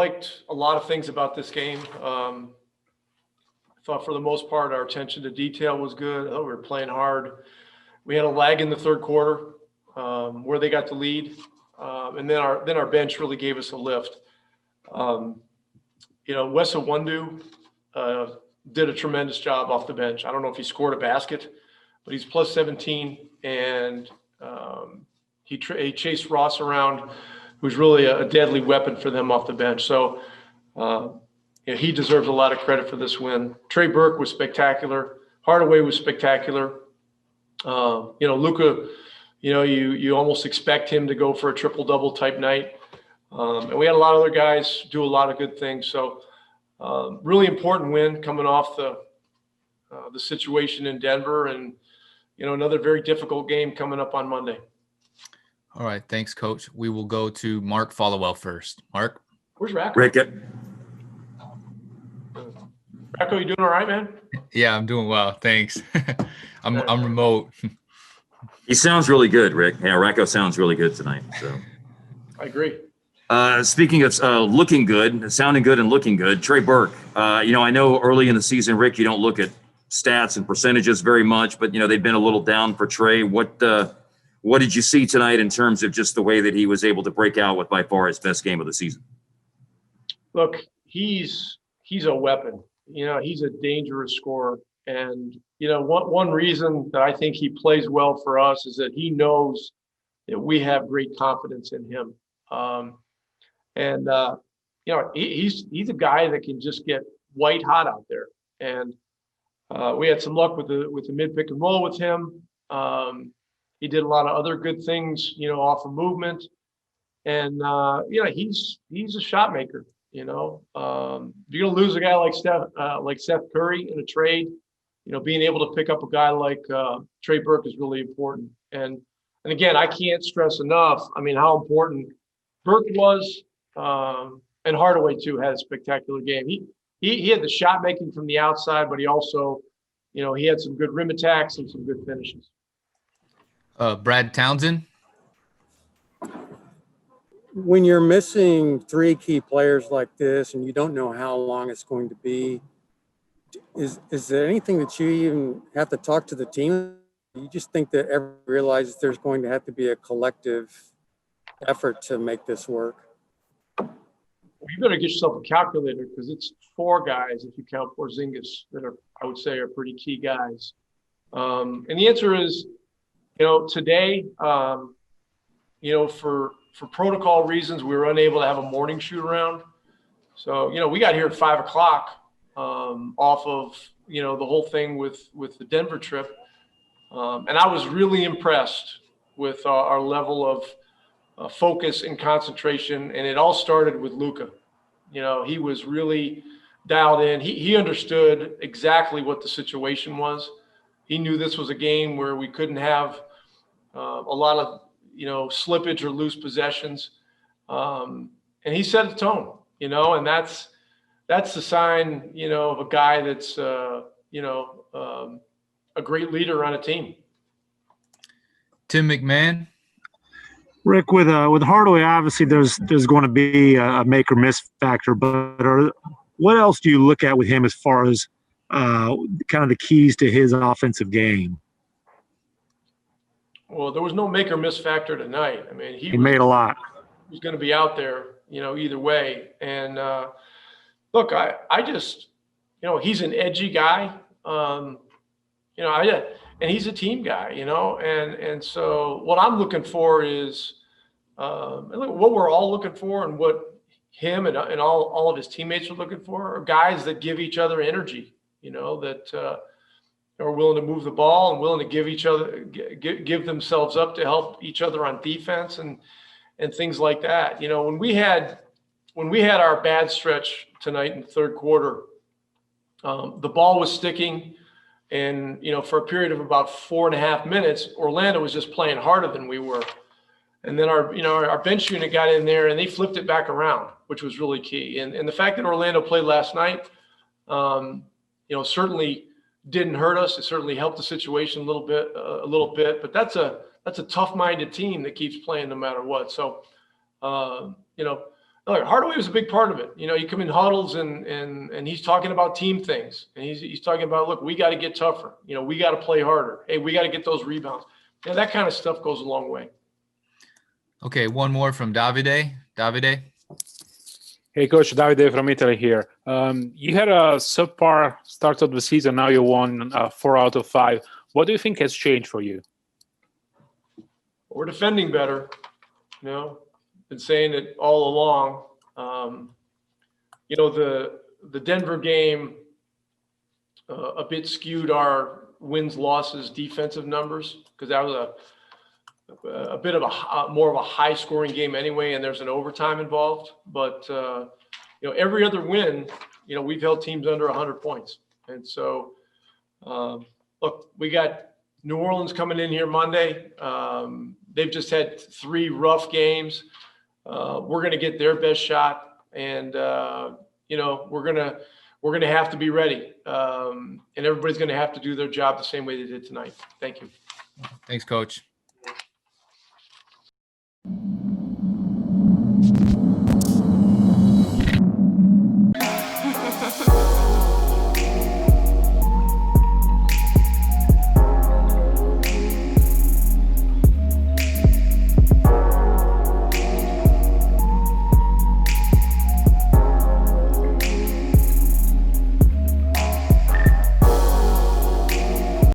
liked a lot of things about this game. I thought for the most part our attention to detail was good. I thought we were playing hard. We had a lag in the third quarter where they got the lead, and then our bench really gave us a lift. Wes Iwundu did a tremendous job off the bench. I don't know if he scored a basket, but he's plus 17, and he chased Ross around, who's really a deadly weapon for them off the bench. So he deserves a lot of credit for this win. Trey Burke was spectacular. Hardaway was spectacular. Luka, you almost expect him to go for a triple-double type night. And we had a lot of other guys do a lot of good things. So really important win coming off the situation in Denver, and another very difficult game coming up on Monday. All right, thanks, Coach. We will go to Mark Followell first. Mark, where's Racco? Rick, Racco, you doing all right, man? Yeah, I'm doing well, thanks. I'm remote. He sounds really good, Rick. Yeah, Racco sounds really good tonight. So I agree. Speaking of looking good, sounding good and looking good, Trey Burke, I know early in the season, Rick, you don't look at stats and percentages very much, but, they've been a little down for Trey. What did you see tonight in terms of just the way that he was able to break out with by far his best game of the season? Look, he's a weapon. He's a dangerous scorer. And, one reason that I think he plays well for us is that he knows that we have great confidence in him. He's a guy that can just get white hot out there. And we had some luck with the mid pick and roll with him. He did a lot of other good things, off of movement. And he's a shot maker. If you're gonna lose a guy like Seth Curry in a trade, being able to pick up a guy like Trey Burke is really important. And again, I can't stress enough, how important Burke was, and Hardaway too had a spectacular game. He had the shot making from the outside, but he also, he had some good rim attacks and some good finishes. Brad Townsend. When you're missing three key players like this and you don't know how long it's going to be, is there anything that you even have to talk to the team? You just think that everyone realizes there's going to have to be a collective effort to make this work? You better get yourself a calculator, because it's 4 guys, if you count Porzingis, that I would say are pretty key guys. And the answer is, today, for protocol reasons, we were unable to have a morning shoot around. So, we got here at 5 o'clock off of, the whole thing with the Denver trip. And I was really impressed with our level of focus and concentration. And it all started with Luka. He was really dialed in. He understood exactly what the situation was. He knew this was a game where we couldn't have a lot of, slippage or loose possessions. And he set the tone, and that's the sign, of a guy that's, a great leader on a team. Tim McMahon. Rick, with Hardaway, obviously there's going to be a make or miss factor, but what else do you look at with him as far as kind of the keys to his offensive game? Well, there was no make or miss factor tonight. He made a lot. He was going to be out there, either way. And look, I just, he's an edgy guy. And he's a team guy, and so what I'm looking for is what we're all looking for, and what him and all of his teammates are looking for are guys that give each other energy, that are willing to move the ball and willing to give themselves up to help each other on defense and things like that. When we had our bad stretch tonight in the third quarter, the ball was sticking. And, for a period of about 4.5 minutes, Orlando was just playing harder than we were. And then our bench unit got in there and they flipped it back around, which was really key. And the fact that Orlando played last night, certainly didn't hurt us. It certainly helped the situation a little bit, but that's a tough-minded team that keeps playing no matter what. So, Look, Hardaway was a big part of it. You know, you come in huddles and he's talking about team things, and he's talking about, look, we got to get tougher. You know, we got to play harder. Hey, we got to get those rebounds. You know, that kind of stuff goes a long way. Okay, one more from Davide. Davide. Hey, Coach, Davide from Italy here. You had a subpar start of the season. Now you won 4 out of 5. What do you think has changed for you? We're defending better. You know, been saying it all along. You know, the Denver game a bit skewed our wins losses defensive numbers, because that was a bit of a more of a high scoring game anyway, and there's an overtime involved. But you know, every other win, you know, we've held teams under 100 points. And so look, we got New Orleans coming in here Monday. They've just had 3 rough games. We're going to get their best shot, and you know, we're going to have to be ready, and everybody's going to have to do their job the same way they did tonight. Thank you. Thanks, Coach.